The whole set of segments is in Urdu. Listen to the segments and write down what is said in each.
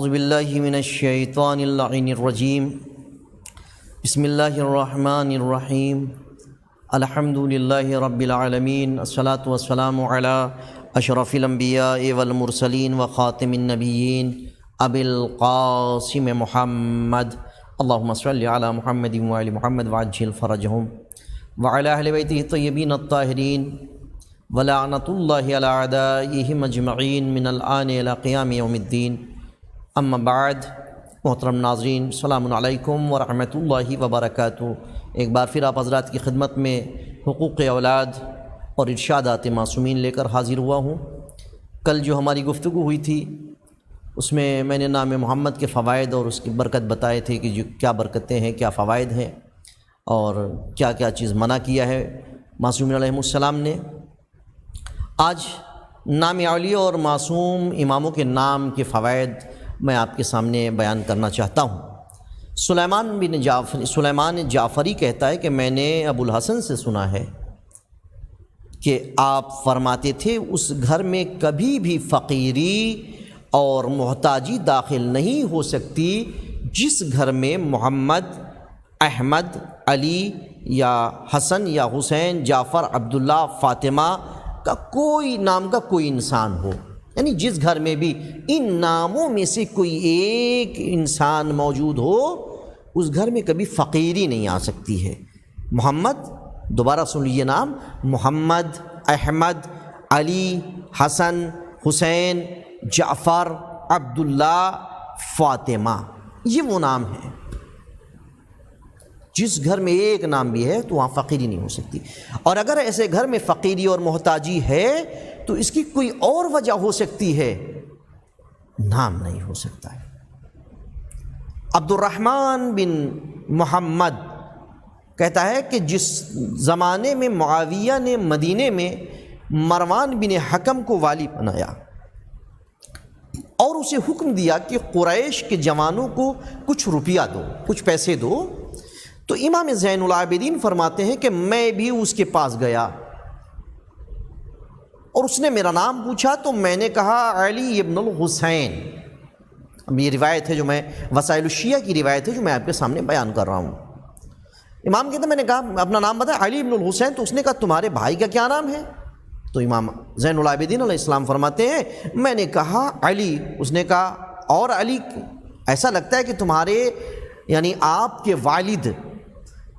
اعوذ باللہ من الشیطان اللعین الرجیم بسم اللہ الرحمن الرحیم الحمد للہ رب العالمین الصلاۃ والسلام علی اشرف الانبیاء والمرسلین وخاتم النبیین ابی القاسم محمد اللہم صلی علی محمد وعلی محمد وعجل فرجہم وعلی اہل بیتہ الطیبین الطاہرین ولعنۃ اللہ علی اعدائہم اجمعین من الآن الی قیام یوم الدین. اما بعد، محترم ناظرین، السلام علیکم ورحمۃ اللہ وبرکاتہ. ایک بار پھر آپ حضرات کی خدمت میں حقوق اولاد اور ارشادات معصومین لے کر حاضر ہوا ہوں. کل جو ہماری گفتگو ہوئی تھی اس میں نے نام محمد کے فوائد اور اس کی برکت بتائے تھے کہ جو کیا برکتیں ہیں، کیا فوائد ہیں اور کیا کیا چیز منع کیا ہے معصومین علیہم السلام نے. آج نام اولیاء اور معصوم اماموں کے نام کے فوائد میں آپ کے سامنے بیان کرنا چاہتا ہوں. سلیمان جعفری کہتا ہے کہ میں نے ابو الحسن سے سنا ہے کہ آپ فرماتے تھے اس گھر میں کبھی بھی فقیری اور محتاجی داخل نہیں ہو سکتی جس گھر میں محمد، احمد، علی یا حسن یا حسین، جعفر، عبداللہ، فاطمہ کا کوئی نام کا کوئی انسان ہو. یعنی جس گھر میں بھی ان ناموں میں سے کوئی ایک انسان موجود ہو اس گھر میں کبھی فقیری نہیں آ سکتی ہے. محمد، دوبارہ سن لیجیے نام، محمد، احمد، علی، حسن، حسین، جعفر، عبداللہ، فاطمہ، یہ وہ نام ہیں. جس گھر میں ایک نام بھی ہے تو وہاں فقیری نہیں ہو سکتی. اور اگر ایسے گھر میں فقیری اور محتاجی ہے تو اس کی کوئی اور وجہ ہو سکتی ہے، نام نہیں ہو سکتا ہے. عبد الرحمن بن محمد کہتا ہے کہ جس زمانے میں معاویہ نے مدینے میں مروان بن حکم کو والی بنایا اور اسے حکم دیا کہ قریش کے جوانوں کو کچھ روپیہ دو، کچھ پیسے دو، تو امام زین العابدین فرماتے ہیں کہ میں بھی اس کے پاس گیا اور اس نے میرا نام پوچھا تو میں نے کہا علی ابن الحسین. اب یہ روایت ہے جو میں وسائل الشیعہ کی روایت ہے جو میں آپ کے سامنے بیان کر رہا ہوں. امام کہتے ہیں میں نے کہا اپنا نام بتایا، علی ابن الحسین. تو اس نے کہا تمہارے بھائی کا کیا نام ہے؟ تو امام زین العابدین علیہ السلام فرماتے ہیں میں نے کہا علی. اس نے کہا اور علی، ایسا لگتا ہے کہ تمہارے یعنی آپ کے والد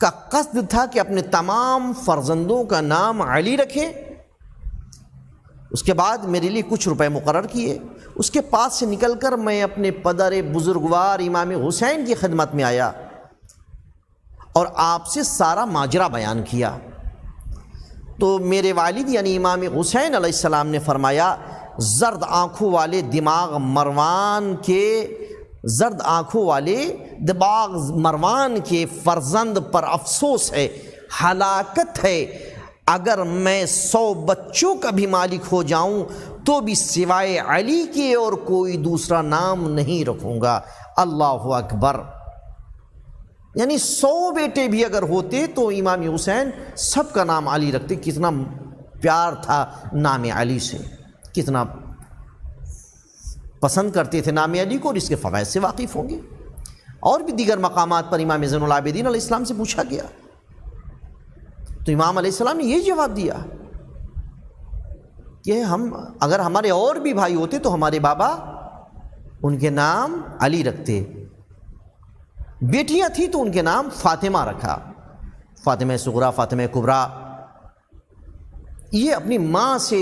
کا قصد تھا کہ اپنے تمام فرزندوں کا نام علی رکھے. اس کے بعد میرے لیے کچھ روپے مقرر کیے. اس کے پاس سے نکل کر میں اپنے پدر بزرگوار امام حسین کی خدمت میں آیا اور آپ سے سارا ماجرا بیان کیا. تو میرے والد یعنی امام حسین علیہ السلام نے فرمایا زرد آنکھوں والے دماغ مروان کے فرزند پر افسوس ہے، ہلاکت ہے. اگر میں 100 بچوں کا بھی مالک ہو جاؤں تو بھی سوائے علی کے اور کوئی دوسرا نام نہیں رکھوں گا. اللہ اکبر. یعنی 100 بیٹے بھی اگر ہوتے تو امام حسین سب کا نام علی رکھتے. کتنا پیار تھا نام علی سے، کتنا پسند کرتے تھے نام علی کو، اور اس کے فوائد سے واقف ہوں گے. اور بھی دیگر مقامات پر امام زین العابدین علیہ السلام سے پوچھا گیا تو امام علیہ السلام نے یہ جواب دیا کہ اگر ہمارے اور بھی بھائی ہوتے تو ہمارے بابا ان کے نام علی رکھتے. بیٹیاں تھیں تو ان کے نام فاطمہ رکھا، فاطمہ صغریٰ، فاطمہ کبریٰ. یہ اپنی ماں سے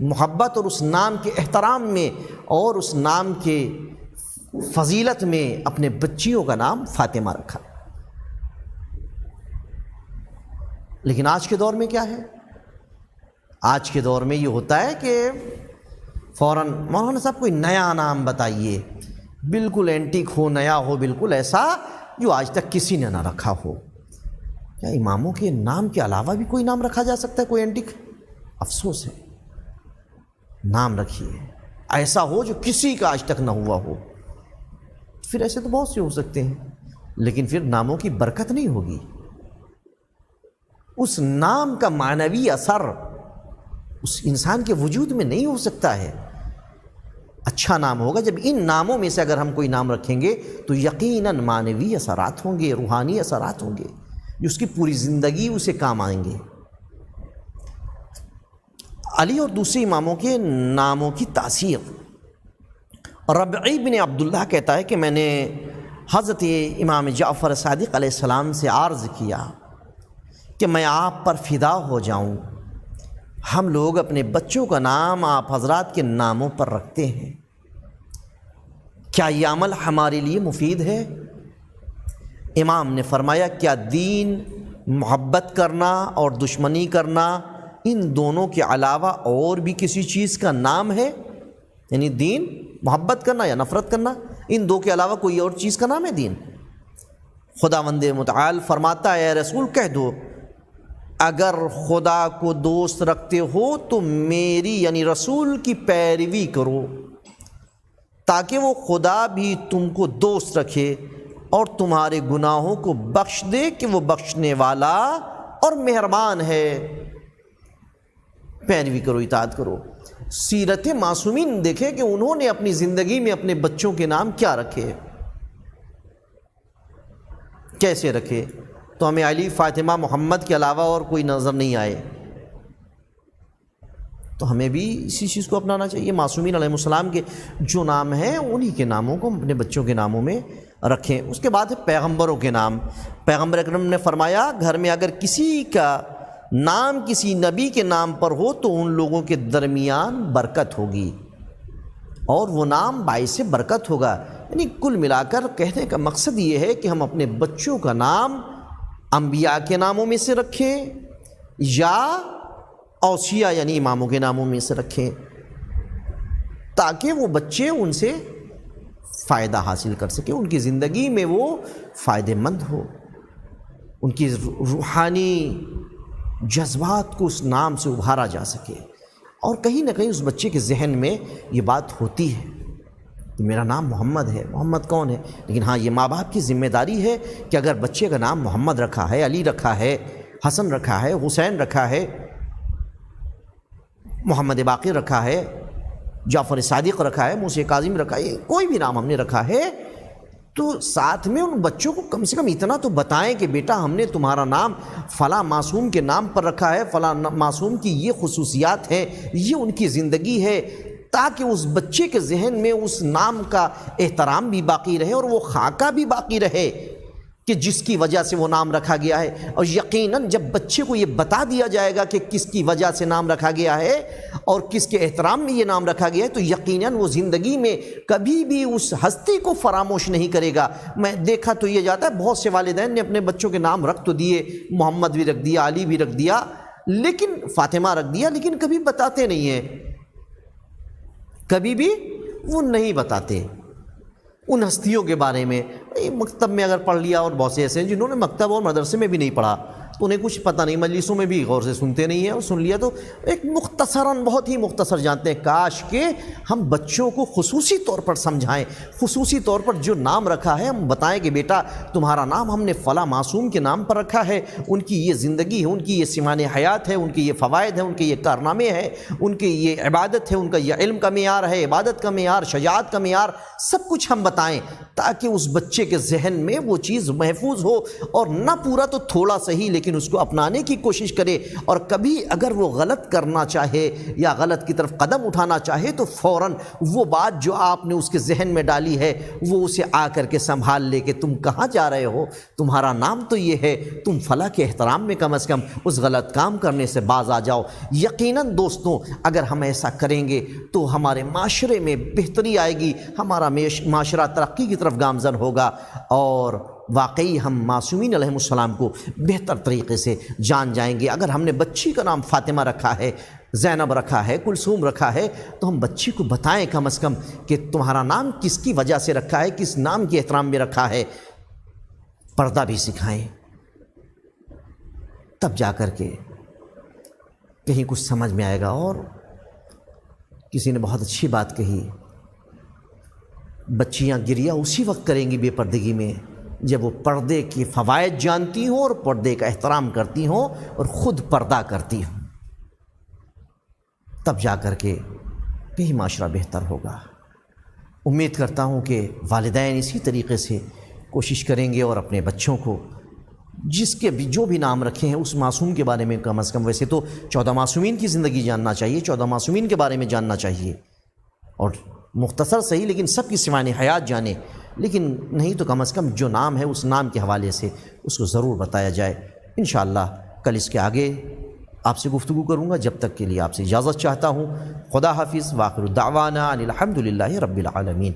محبت اور اس نام کے احترام میں اور اس نام کے فضیلت میں اپنے بچیوں کا نام فاطمہ رکھا. لیکن آج کے دور میں کیا ہے؟ آج کے دور میں یہ ہوتا ہے کہ فوراً مولانا صاحب کوئی نیا نام بتائیے، بالکل اینٹیک ہو، نیا ہو، بالکل ایسا جو آج تک کسی نے نہ رکھا ہو. کیا اماموں کے نام کے علاوہ بھی کوئی نام رکھا جا سکتا ہے کوئی اینٹیک؟ افسوس ہے. نام رکھیے ایسا ہو جو کسی کا آج تک نہ ہوا ہو. پھر ایسے تو بہت سے ہو سکتے ہیں لیکن پھر ناموں کی برکت نہیں ہوگی. اس نام کا معنوی اثر اس انسان کے وجود میں نہیں ہو سکتا ہے. اچھا نام ہوگا. جب ان ناموں میں سے اگر ہم کوئی نام رکھیں گے تو یقیناً معنوی اثرات ہوں گے، روحانی اثرات ہوں گے جو اس کی پوری زندگی اسے کام آئیں گے. علی اور دوسرے اماموں کے ناموں کی تاثیر. ربعی بن عبداللہ کہتا ہے کہ میں نے حضرت امام جعفر صادق علیہ السلام سے عرض کیا کہ میں آپ پر فدا ہو جاؤں، ہم لوگ اپنے بچوں کا نام آپ حضرات کے ناموں پر رکھتے ہیں، کیا یہ عمل ہمارے لیے مفید ہے؟ امام نے فرمایا کیا دین، محبت کرنا اور دشمنی کرنا، ان دونوں کے علاوہ اور بھی کسی چیز کا نام ہے؟ یعنی دین، محبت کرنا یا نفرت کرنا، ان دو کے علاوہ کوئی اور چیز کا نام ہے دین؟ خداوند متعال فرماتا ہے اے رسول کہہ دو اگر خدا کو دوست رکھتے ہو تو میری یعنی رسول کی پیروی کرو تاکہ وہ خدا بھی تم کو دوست رکھے اور تمہارے گناہوں کو بخش دے کہ وہ بخشنے والا اور مہربان ہے. پیروی کرو، اطاعت کرو. سیرت معصومین دیکھیں کہ انہوں نے اپنی زندگی میں اپنے بچوں کے نام کیا رکھے، کیسے رکھے. تو ہمیں علی، فاطمہ، محمد کے علاوہ اور کوئی نظر نہیں آئے. تو ہمیں بھی اسی چیز کو اپنانا چاہیے. معصومین علیہ السلام کے جو نام ہیں انہی کے ناموں کو اپنے بچوں کے ناموں میں رکھیں. اس کے بعد ہے پیغمبروں کے نام. پیغمبر اکرم نے فرمایا گھر میں اگر کسی کا نام کسی نبی کے نام پر ہو تو ان لوگوں کے درمیان برکت ہوگی اور وہ نام باعث برکت ہوگا. یعنی کل ملا کر کہنے کا مقصد یہ ہے کہ ہم اپنے بچوں کا نام انبیاء کے ناموں میں سے رکھیں یا اوصیاء یعنی اماموں کے ناموں میں سے رکھیں تاکہ وہ بچے ان سے فائدہ حاصل کر سکیں، ان کی زندگی میں وہ فائدہ مند ہو، ان کی روحانی جذبات کو اس نام سے ابھارا جا سکے. اور کہیں نہ کہیں اس بچے کے ذہن میں یہ بات ہوتی ہے کہ میرا نام محمد ہے. محمد کون ہے؟ لیکن ہاں یہ ماں باپ کی ذمہ داری ہے کہ اگر بچے کا نام محمد رکھا ہے، علی رکھا ہے، حسن رکھا ہے، حسین رکھا ہے، محمد باقر رکھا ہے، جعفر صادق رکھا ہے، موسیٰ کاظم رکھا ہے، کوئی بھی نام ہم نے رکھا ہے تو ساتھ میں ان بچوں کو کم سے کم اتنا تو بتائیں کہ بیٹا ہم نے تمہارا نام فلاں معصوم کے نام پر رکھا ہے، فلاں معصوم کی یہ خصوصیات ہیں، یہ ان کی زندگی ہے، تاکہ اس بچے کے ذہن میں اس نام کا احترام بھی باقی رہے اور وہ خاکہ بھی باقی رہے کہ جس کی وجہ سے وہ نام رکھا گیا ہے. اور یقیناً جب بچے کو یہ بتا دیا جائے گا کہ کس کی وجہ سے نام رکھا گیا ہے اور کس کے احترام میں یہ نام رکھا گیا ہے تو یقیناً وہ زندگی میں کبھی بھی اس ہستی کو فراموش نہیں کرے گا. میں دیکھا تو یہ جاتا ہے بہت سے والدین نے اپنے بچوں کے نام رکھ تو دیے، محمد بھی رکھ دیا، علی بھی رکھ دیا، لیکن فاطمہ رکھ دیا، لیکن کبھی بتاتے نہیں ہیں، کبھی بھی وہ نہیں بتاتے ان ہستیوں کے بارے میں. مکتب میں اگر پڑھ لیا، اور بہت سے ایسے ہیں جنہوں نے مکتب اور مدرسے میں بھی نہیں پڑھا تو انہیں کچھ پتہ نہیں، مجلسوں میں بھی غور سے سنتے نہیں ہیں، اور سن لیا تو ایک مختصراً بہت ہی مختصر جانتے ہیں. کاش کہ ہم بچوں کو خصوصی طور پر سمجھائیں، خصوصی طور پر جو نام رکھا ہے ہم بتائیں کہ بیٹا تمہارا نام ہم نے فلاں معصوم کے نام پر رکھا ہے، ان کی یہ زندگی ہے، ان کی یہ سمان حیات ہے، ان کے یہ فوائد ہیں، ان کے یہ کارنامے ہیں، ان کی یہ عبادت ہے، ان کا یہ علم کا معیار ہے، عبادت کا معیار، شجاعت کا معیار، سب کچھ ہم بتائیں تاکہ اس بچے کے ذہن میں وہ چیز محفوظ ہو، اور نہ پورا تو تھوڑا صحیح لیکن اس کو اپنانے کی کوشش کرے. اور کبھی اگر وہ غلط کرنا چاہے یا غلط کی طرف قدم اٹھانا چاہے تو فوراً وہ بات جو آپ نے اس کے ذہن میں ڈالی ہے وہ اسے آ کر کے سنبھال لے کہ تم کہاں جا رہے ہو، تمہارا نام تو یہ ہے، تم فلاں کے احترام میں کم از کم اس غلط کام کرنے سے باز آ جاؤ. یقیناً دوستوں اگر ہم ایسا کریں گے تو ہمارے معاشرے میں بہتری آئے گی، ہمارا معاشرہ ترقی کی طرف گامزن ہوگا، اور واقعی ہم معصومین علیہ السلام کو بہتر طریقے سے جان جائیں گے. اگر ہم نے بچی کا نام فاطمہ رکھا ہے، زینب رکھا ہے، کلثوم رکھا ہے تو ہم بچی کو بتائیں کم از کم کہ تمہارا نام کس کی وجہ سے رکھا ہے، کس نام کے احترام میں رکھا ہے. پردہ بھی سکھائیں، تب جا کر کے کہیں کچھ سمجھ میں آئے گا. اور کسی نے بہت اچھی بات کہی، بچیاں گریہ اسی وقت کریں گی بے پردگی میں جب وہ پردے کی فوائد جانتی ہوں اور پردے کا احترام کرتی ہوں اور خود پردہ کرتی ہوں، تب جا کر کے کہیں معاشرہ بہتر ہوگا. امید کرتا ہوں کہ والدین اسی طریقے سے کوشش کریں گے اور اپنے بچوں کو جس کے بھی جو بھی نام رکھے ہیں اس معصوم کے بارے میں کم از کم، ویسے تو 14 معصومین کی زندگی جاننا چاہیے، 14 معصومین کے بارے میں جاننا چاہیے، اور مختصر صحیح لیکن سب کی سوانح حیات جانے، لیکن نہیں تو کم از کم جو نام ہے اس نام کے حوالے سے اس کو ضرور بتایا جائے۔ انشاءاللہ کل اس کے آگے آپ سے گفتگو کروں گا، جب تک کے لیے آپ سے اجازت چاہتا ہوں۔ خدا حافظ، وآخر دعوانا ان الحمد للہ رب العالمین۔